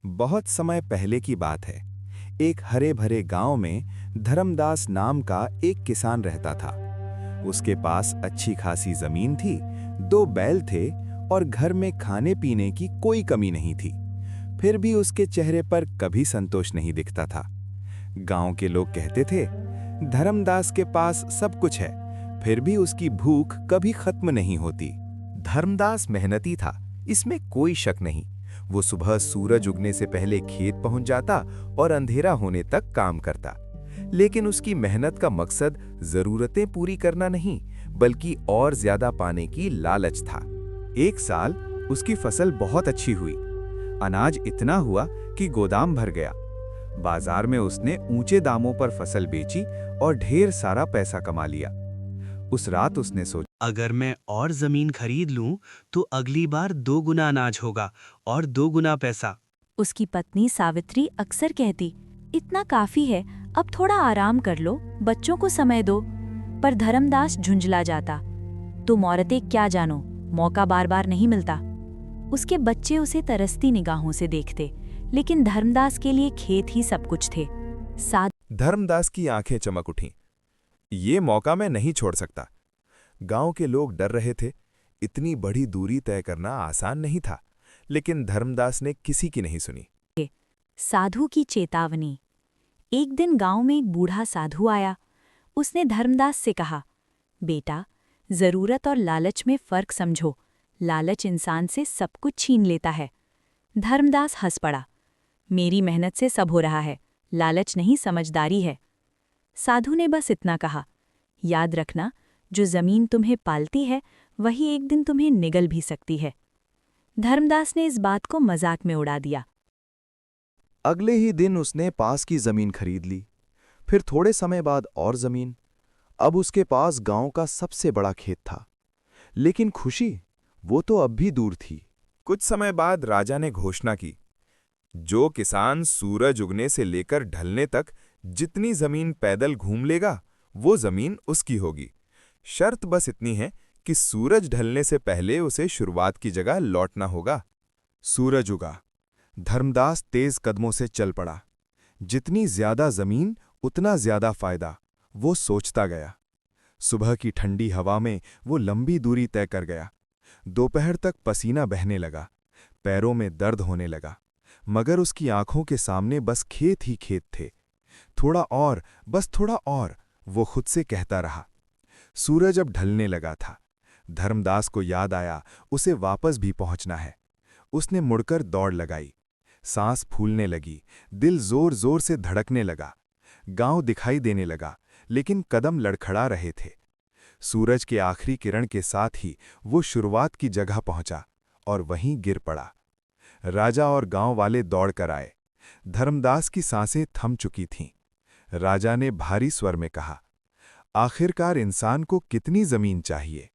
बहुत समय पहले की बात है। एक हरे भरे गांव में धर्मदास नाम का एक किसान रहता था। उसके पास अच्छी खासी जमीन थी, 2 बैल थे और घर में खाने पीने की कोई कमी नहीं थी। फिर भी उसके चेहरे पर कभी संतोष नहीं दिखता था। गांव के लोग कहते थे, धर्मदास के पास सब कुछ है, फिर भी उसकी भूख कभी खत्म नहीं होती। धर्मदास मेहनती था, इसमें कोई शक नहीं। वो सुबह सूरज उगने से पहले खेत पहुंच जाता और अंधेरा होने तक काम करता। लेकिन उसकी मेहनत का मकसद जरूरतें पूरी करना नहीं, बल्कि और ज्यादा पाने की लालच था। एक साल उसकी फसल बहुत अच्छी हुई। अनाज इतना हुआ कि गोदाम भर गया। बाजार में उसने ऊंचे दामों पर फसल बेची और ढेर सारा पैसा कमा लिया। उस रात उसने सोचा, अगर मैं और जमीन खरीद लूं तो अगली बार 2 गुना अनाज होगा और 2 गुना पैसा। उसकी पत्नी सावित्री अक्सर कहती, इतना काफी है, अब थोड़ा आराम कर लो, बच्चों को समय दो। पर धर्मदास झुंझला जाता, तुम औरतें क्या जानो, मौका बार बार नहीं मिलता। उसके बच्चे उसे तरसती निगाहों से देखते, लेकिन धर्मदास के लिए खेत ही सब कुछ थे। धर्मदास की आंखें चमक उठीं। ये मौका मैं नहीं छोड़ सकता। गांव के लोग डर रहे थे। इतनी बड़ी दूरी तय करना आसान नहीं था, लेकिन धर्मदास ने किसी की नहीं सुनी। साधु की चेतावनी। एक दिन गांव में एक बूढ़ा साधु आया। उसने धर्मदास से कहा, बेटा, जरूरत और लालच में फर्क समझो। लालच इंसान से सब कुछ छीन लेता है। धर्मदास हंस पड़ा, मेरी मेहनत से सब हो रहा है, लालच नहीं समझदारी है। साधु ने बस इतना कहा, याद रखना, जो जमीन तुम्हें पालती है वही एक दिन तुम्हें निगल भी सकती है। धर्मदास ने इस बात को मजाक में उड़ा दिया। अगले ही दिन उसने पास की जमीन खरीद ली। फिर थोड़े समय बाद और जमीन। अब उसके पास गांव का सबसे बड़ा खेत था। लेकिन खुशी, वो तो अब भी दूर थी। कुछ समय बाद राजा ने घोषणा की, जो किसान सूरज उगने से लेकर ढलने तक जितनी जमीन पैदल घूम लेगा, वो जमीन उसकी होगी। शर्त बस इतनी है कि सूरज ढलने से पहले उसे शुरुआत की जगह लौटना होगा। सूरज उगा। धर्मदास तेज कदमों से चल पड़ा। जितनी ज्यादा जमीन उतना ज्यादा फायदा, वो सोचता गया। सुबह की ठंडी हवा में वो लंबी दूरी तय कर गया। दोपहर तक पसीना बहने लगा, पैरों में दर्द होने लगा, मगर उसकी आंखों के सामने बस खेत ही खेत थे। थोड़ा और, बस थोड़ा और, वो खुद से कहता रहा। सूरज अब ढलने लगा था। धर्मदास को याद आया, उसे वापस भी पहुंचना है। उसने मुड़कर दौड़ लगाई। सांस फूलने लगी, दिल जोर जोर से धड़कने लगा। गांव दिखाई देने लगा, लेकिन कदम लड़खड़ा रहे थे। सूरज के आखिरी किरण के साथ ही वो शुरुआत की जगह पहुंचा और वहीं गिर पड़ा। राजा और गांव वाले दौड़कर आए। धर्मदास की सांसें थम चुकी थीं। राजा ने भारी स्वर में कहा, आखिरकार इंसान को कितनी जमीन चाहिए?